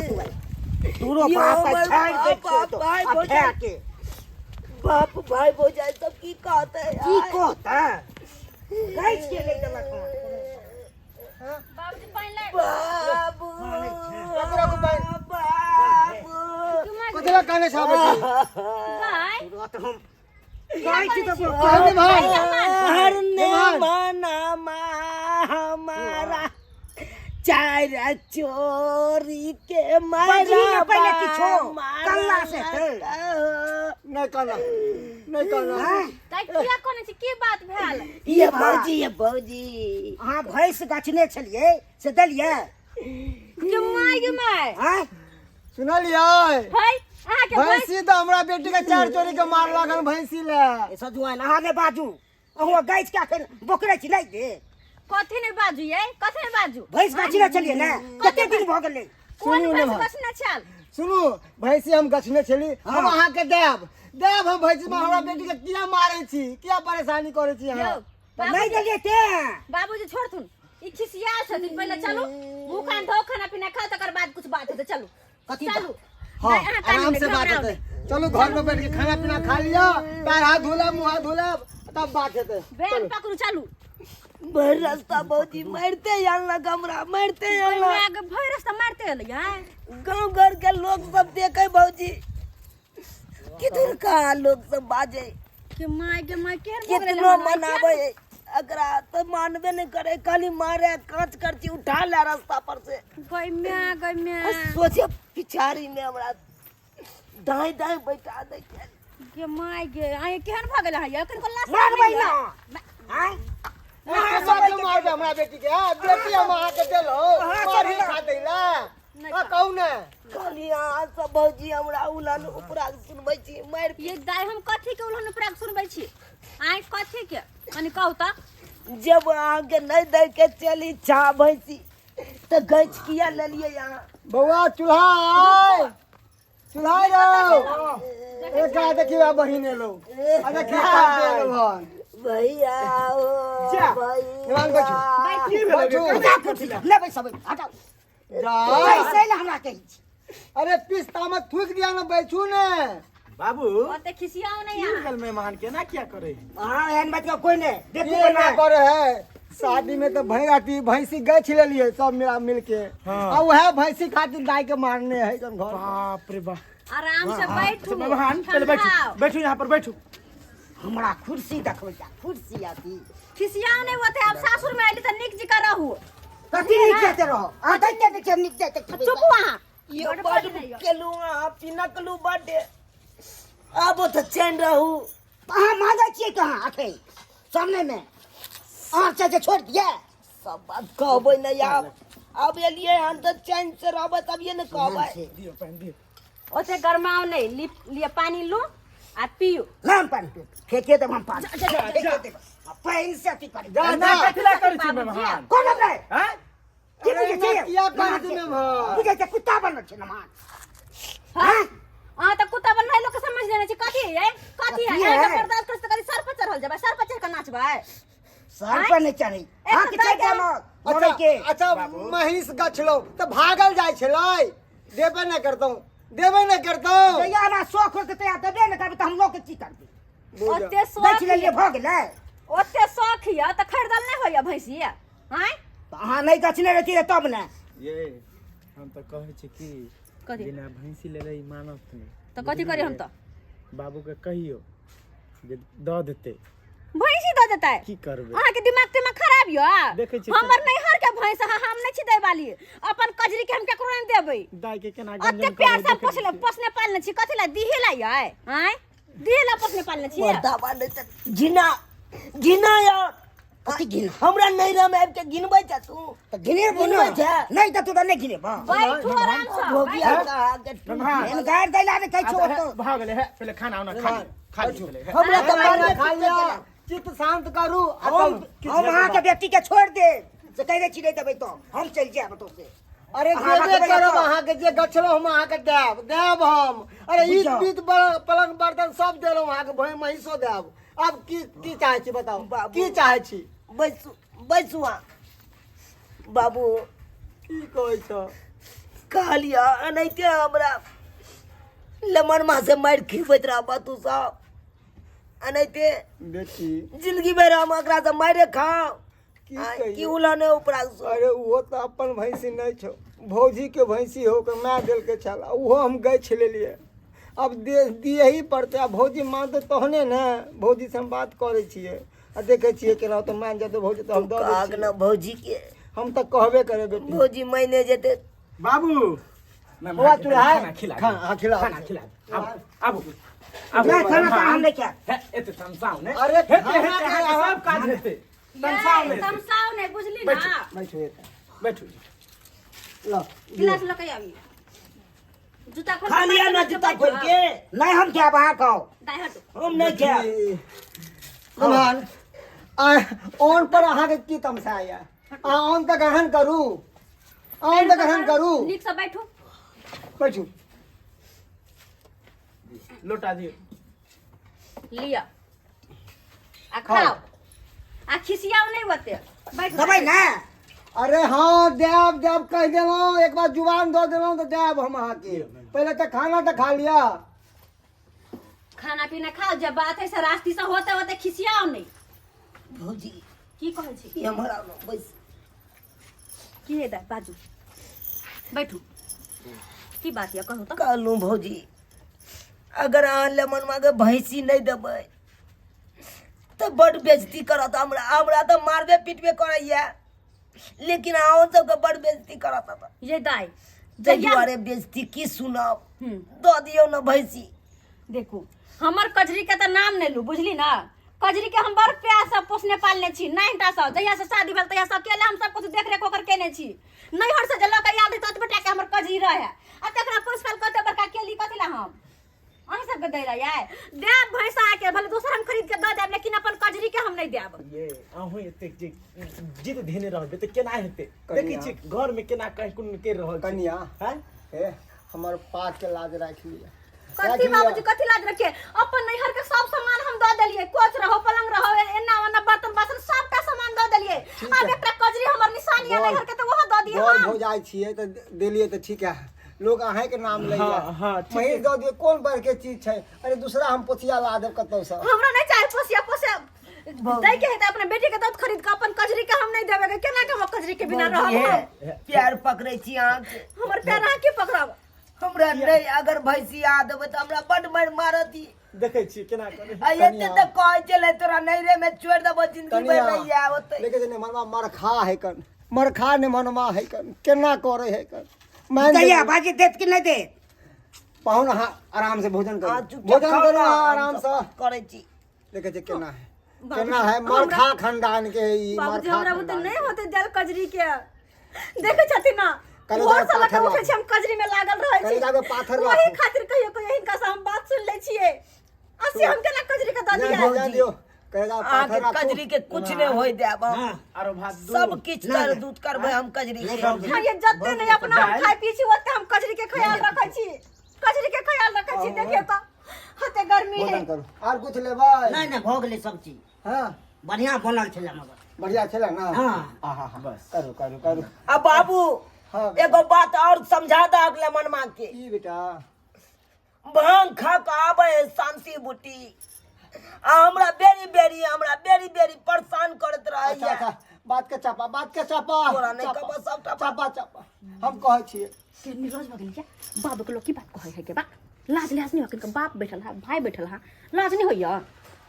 चल दूरो बाप छाड़ दे भाई तो भौजाई के बाप भाई भौजाई सब की कहते हैं की कहता गाइस के ले देला हां बाबूजी पानी ले बाबू रखो पानी बाबू कतला काने छाबे भाई तो हम गाइस तो कहने भाई हरने मना हमारा चारा चोरी के बजरी मारा में पहले किछो कल्ला से नहीं कहना ताई किया कोने से की बात भेल ये भौजी हां भैंस गाछने छलिए से दलिए के माय हां सुनलिए भाई आहा के भाई भैंसी तो हमरा बेटी के चार चोरी के मार लागल भैंसी ले सजुआन अहाँ ने बाजू अहुआ गाइस क्या खेल बोकरे छिलाई दे कथि ने बाजू ये कथि ने बाजू भैंस गाछने छलिए ना कते दिन भ गेलै कोन सुनियो ने बस भाई। बस न चल सुनू भैंसी हम गछने छली हम अहाँ के देब हम भैंसी में हमरा बेटी के किया मारे छी किया परेशानी करे छी यो अहाँ नहीं दलिए ते बाबूजी छोड़ थुन ई खिसिया छथिन पहले चलो मुंह कान धो खाना पीना खाओ तकर बाद कुछ बात होते चलो कथी चलो हाँ नहीं, अहाँ आराम टाइम से ले, बात घबराओ होते चलो घर में बैठ के खाना पीना खा लिया पैर हाथ धोला मुंह हाथ धोला तब बात होते बैग पकड़ू चलू भर रास्ता भौजी मारते आना कमरा मारते आना बैग भर रास्ता मारते हल यार गांव घर के लोग सब देखे भौजी किधर का लोग सब बाजे के माय केर कितनो मनावे अकरा तो मानवे नहीं करे खाली मारे कांच करची उठा ले रास्ता पर से गई मैं और सोचे पिछाड़ी में हमरा दाएं दाएं बैठा दे के माय गे आए केहन भ गेल है एखन को लाश मार बैना हां मार दे हमरा बेटी के बेटी हम अहाँ के देलो मार ही खा देला कहू ने कहलिया सब भौजी हमरा उलन उपरा सुनबै छी मार ये दाई हम कथि के उलहन प्राग सुनबै छी आइ कथि के कनी कहू त जब आगे नहीं दे के चली छा भैंसी तो गच किया ले लिए यहाँ बउआ चूल्हा आय चूल्हा रो एक आ देखिए बहिने लो आ देखिए भगवान भैया ओ जा, जवान भैया बैठो ले भाई सब हटाओ जा पैसे ले हमरा कहि अरे पिस्ता में थूक दिया ना बैठू ने बाबू ओते खिसियाओ नहीं तीन यहाँ गल मेहमान के ना क्या करे हां एहन बात का कोई नहीं देखू ये बना ना करे है शादी में तो भैंसी भैंसी गए छिले लिए सब मेरा मिल के हाँ। और वह भैंसी खातिर गाय के मारने है जन घर बाप रे बाप आराम से बैठू मेहमान पहले बैठो बैठो यहाँ पर बैठो हमरा कुर्सी देखबै जा कुर्सी आती खिसियाओ नहीं होते अब सासुर में आइली त निक जी कर रहू कथी नहीं कहते रहो आ देखते देखते निक जाते चुप वहां ये बड़ केलू आप पिनकलू बड़े अब तो चैन रहू हां मांगा छिए कहां आखे सामने में आंख से छोड़ दिया सब बात कहबै नहीं आप अब एलिए हम तो चैन से रहबै तब ये न कहबै दियो पानी दियो ओते गरमाओ नहीं लिए पानी लो आ पियो लाम पानी पे फेंके तो हम पानी फेंके दे पैन से अथी कर जा ना जा कथला करे छी मेहमान कौन है हैं की बुझे छिए किया कर दी में भाई बुझे छै कुत्ता बनल छै ना मान हां आ त कुत्ता बन रहे लोग के समझ लेने छी कथि है कथि है कथी है? ए बर्दाश्त कर करी सर पर चढ़ल जबे सर पर चढ़ के नाचबे सर पर नहीं चढ़ी हां एक कि दाई चढ़ के- मोरे के अच्छा महिष गछलो तो भागल जाय छलै देबे न करतौ देबे न करतौ जइया ना शौक होते तो देबे न करबे तो हम लोग के की करबे ओते देख शौक लेलिए भ गेलै ओते शौक हिया त खरीदल नहीं होया भैंसी हैं तो अहाँ नहीं गछने रहती तब ने ये हम तो कहै छी कि कथि बिना भैंसी ले रही मानत नहीं त कथि करी हम त बाबू के कहियो जे द देते भैंसी द देता है की करबे अहाँ के दिमाग खराब यो देखै छी हमर नैहर के भैंस हम नहीं छी दे वाली अपन कजरी के हम केकरो नहीं देबै दाई के केना अते गंजन प्यार से करे पोसने पालने छी कथि ला दिहे ला ये हैं दिहे ला पोसने पालने छी पर्दा बांधे त घिना घिना यार कथी गिन हमरा नैरा में आबि के गिनबै जा तू तो गिने बोलो नहीं तो तू तो नहीं गिने बा बैठो आराम से धोबिया का आगे इन गायर दैला ने कह छो अच्छा तो भाग ले है पहले खाना उना खा ली पहले है हमरा तो खाना मारे खा लिया चित्त शांत करू हम वहां के व्यक्ति के छोड़ दे से कह दे छिले देबै तो हम चल जाब तो से अरे देबे करब अहाँ के जे गछलो हम अहाँ के देब हम अरे ईद बीत पलंग बर्तन सब देलौ अहाँ के भई महिषो देब अब की चाहे छी बताओ की चाहे छी बैसुआ बाबू की कहै छ कहलिया नहीं ते हमरा लमन माँ से मार खिबैत रहा बा तू सब नहीं ते बेटी जिंदगी भर हम एकरा से मारे खाओ की कि कहियो उलाने ऊपरा सो अरे वो तो अपन भैंसी नहीं छो भौजी के भैंसी हो के मैं दिल के छला वो हम गए छले लिए अब दे दिए ही पड़ते अब भौजी मान तो तहने ने भौजी से हम बात करे छिए आ देखे छिए केना तो मान जाते भौजी तो हम दे काक छिए ना भौजी के हम तो कहबे करे बेटी भौजी महीने जेते बाबू हुआ तू है खाना खिला खा हाँ खिला खाना खिला अब नहीं खाना तो हम नहीं क्या एते समसाव ने अरे हेते सब काज हेते समसाव ने तमसाओ नहीं बुझली ना बैठो ये बैठो लो गिलास लेके आवी जूता खोल खा लिया ना जूता खोल के नहीं हम क्या बाहर खाओ दाई हटो हम नहीं क्या मेहमान ऑन पर अहाँ के की तमसाया ऑन तक ग्रहण करू ऑन तक ग्रहण करू नीक से बैठो बैठू लोटा दियो लिया आ खाओ आ खिसियाओ नहीं होते बैठो दबाई ना अरे हाँ देव देव कह दिलो एक बार जुबान दो दिलो तो देव हम अहाँ के पहले तो खाना तो खा लिया खाना पीना खाओ जब बात है से रास्ती से होते होते खिसियाओ नहीं भौजी की कहै छी ये हमारा बस की है दा बाजू बैठू की बात है कहू तो कहलू भौजी अगर अहाँ लेमन मांगे भैंसी नहीं देबै तो बड़ बेइज्जती करत हमरा हमरा तो मारबे पीटबे करैया लेकिन अहाँ सबके बड़ बेइज्जती करत ये दाई जय दुआरे बेइज्जती की सुनब हम्म। दो दियो ना भैंसी देखू हमर कजरी के तो नाम नहीं लू बुझली ना कजरी के हम बड़ प्यार से पोसने पालने छी नाइनटा से जहिया से शादी भेल तहिया से अकेले हम सब कुछ देख रेख ओकर केने छी नैहर से जलो के याद है तत बेटा के हमर कजरी रहे आ तकरा पोस पाल कते बड़का केली कथि ला हम अहीं सब के दे रहा है देब भैंसा के भले दूसर हम खरीद के द देब लेकिन अपन कजरी के हम नहीं देब ये अहू एते जिद धेने रहबे त केना हेते देखै छी घर में केना कहि कोन के रहल छी कन्या हैं हे हमर पाक के लाज राख लिया कथी बाबूजी कथी लाज रखे अपन नैहर के सब सामान हम द देलिए कोच रहो पलंग रहो एना ओना बर्तन बासन सबटा सामान द देलिए अब एकटा कजरी हमर निशानी है नैहर के तो वो द दिए घर हम हो जाए छिए तो देलिए तो ठीक है लोग अहाँ के नाम ले हाँ, हाँ, ठीक महीन दो दिए कौन बढ़ के चीज है अरे दूसरा हम पोथिया ला देब कतौ से हमरा नहीं चाहे पोसिया पोसे दई के हेते अपने बेटी के दूध खरीद के अपन कजरी के हम नहीं देबे के केना के हम कजरी के बिना भौजी रहब हे, प्यार पकड़े छी अहाँ के हमर पैर अहाँ के पकड़ब हमरा नहीं अगर भैंसी आ देबै तो हमरा बड़ मार मारती देखै छी केना करे आ एते तो कह चले तोरा नैरे में छोड़ देबो जिंदगी भर नहीं आ होते लेकिन ने मनवा मरखा है कन मरखा ने मनवा है कन केना करे है कन मान दैया बाजी देत कि नहीं दे पाहुन आराम से भोजन हाँ, करो चुपचाप भोजन खाओ करो ना, आराम से करे छी देखे छी केना है मरखा खानदान के ई बाबूजी मरखा हमरा बुते खानदान नहीं होते जल कजरी के देखे छथिन ना कल भोर जाके से लगे पाथर उठे छी हम कजरी में लागल रहे कल छी जाके पाथर वही राखू। खातिर कहियो कहियो हिनका से हम बात सुन ले छिए असी हम केना कजरी के द नहीं दिया भोजन दियो कहेगा अहाँ के पाथर राखू कजरी के कुछ नहीं होई देब हम आरो भात सब किछ कर दूध करबै हम कजरी के हां ये जत्ते नहीं अपना हम खाई पी छी ओते हम कजरी के ख्याल रखै छी कजरी के ख्याल रखै छी देखिए तो हते गर्मी है भोजन करो और कुछ लेबै नहीं नहीं भोग ले सब चीज हां बढ़िया बनल छले मगर बढ़िया छले ना हाँ। आहा बस करो करो करो अब बाबू हाँ एगो बात और समझा दो अगले मनमा के की बेटा भांग खा के आवे है शांति बूटी आ हमरा बेरी बेरी परेशान करत अच्छा रहैया अच्छा बात के चापा तोरा नहीं कहबो सबटा चापा हम कहै छियै के निरोज भगल क्या बाबू के लोग की बात कहै है के बा लाज लिहाज नहीं हो के बाप बैठल है भाई बैठल है लाज नहीं होइया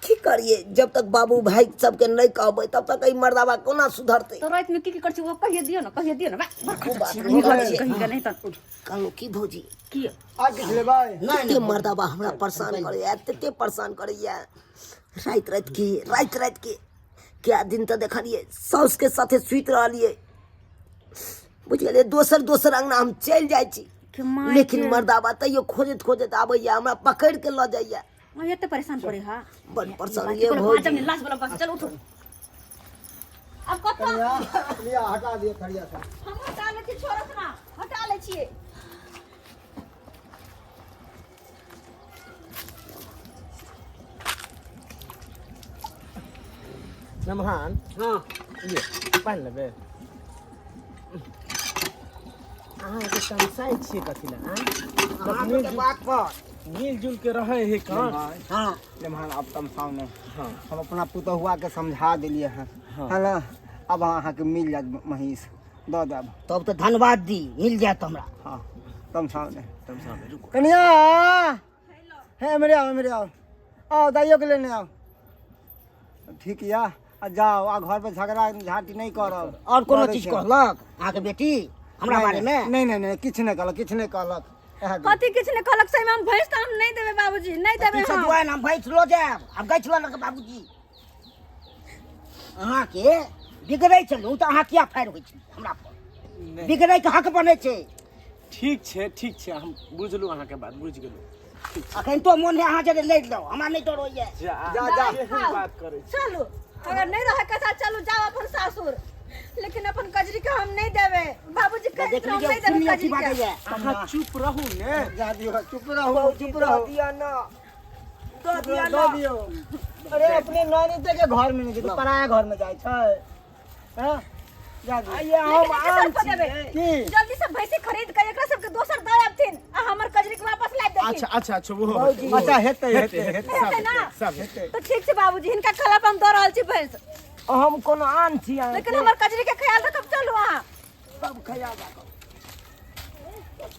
की करिए जब तक बाबू भाई सबके नहीं कहबै तब तक ई मर्दावा कोना सुधरतै तो रात में की कर छी वो कहिए दियो ना बा खूब बात नहीं कहीं का नहीं तो कहलू की भौजी की आ किछ लेबै एते मर्दावा हमरा परेशान करैया एते परेशान करैया रात के क्या दिन तो देखलिए साउस के साथे सुइत रहलिए बुझ गेलिए दोसर अंगना हम चल जाइ छी लेकिन मर्दावा तैयो खोजत आबैया हमरा पकड़ के ल जाइया मैं ये तो परेशान करे हां बड़ परेशान ये बोलो भौजी बाजम ने लाज बोलो बस चल उठो अब कतो लिया हटा दिए खड़िया से हम हटा ले छी छोरत ना हटा ले छिए नमहान हां ये पानी लेबे अहाँ के समसाई छिए कथि ला हाँ तो के बात पर मिलजुल के रहे हे कहाँ हाँ लेमहन अब तम सामने हाँ हम अपना पुतहुआ के समझा दिलिए हैं हाँ। है ना। अब अहाँ के मिल जात महीस दऽ देब। तब तो धन्यवाद दी मिल जात हमरा। हाँ तम सामने तुम सामने रुको कन्या है मेरे आओ आओ दाइयों के लेने आओ। ठीक या आ जाओ आ घर पे झगड़ा झाटी नहीं करब। और कोनो डरै चीज छै। कहलक अहाँ के बेटी हमरा बारे में? नहीं किछ नहीं कहलक इएह दे। कथी किछ ने कहलक सही में हम भैंस तो हम नहीं देबे बाबूजी, नहीं देबे पीछे हम। दुआन हम भैंस लो जाब। अब गई छलो लग बाबूजी अहाँ के बिगड़ै छलू तो अहाँ किया फायर होइ छी हमरा पर? बिगड़ै के हक बनै छै। ठीक छै हम बुझलु अहाँ के बात बुझ गेलु। अखन तो मोन है अहाँ जरे लड़ लो हमरा नहीं डर होइए। जा एहन बात करे छी। चलू अगर नहीं रहे के साथ चलू जाओ अपन सासुर, लेकिन अपन कजरी के हम नहीं देबे बाबूजी। कह देख हम लीजिए नहीं देबे सुनिए कजरी की बात के। है। अहाँ चुप रहू ने। जा दियो चुप रहो दिया ना दो दिया दऽ ना दियो। अरे अपने नानी ते के घर में नहीं जेतै पराया घर में जाय छै हैं। जा दियो आइए हम लेकिन एके आन साथ देबे। की जल्दी से भैंसी खरीद के एकरा सबके दोसर दऽ आबथिन आ हमर कजरी के वापस ला देथिन। अच्छा वो अच्छा हेतै हेतै ना? सब हेतै। तो ठीक छै बाबूजी, हिनका कला पर हम दऽ रहल छी भैंस, हम कोनो आन छी लेकिन हमर कजरी के ख्याल रखब। चलू अहाँ सब खया जा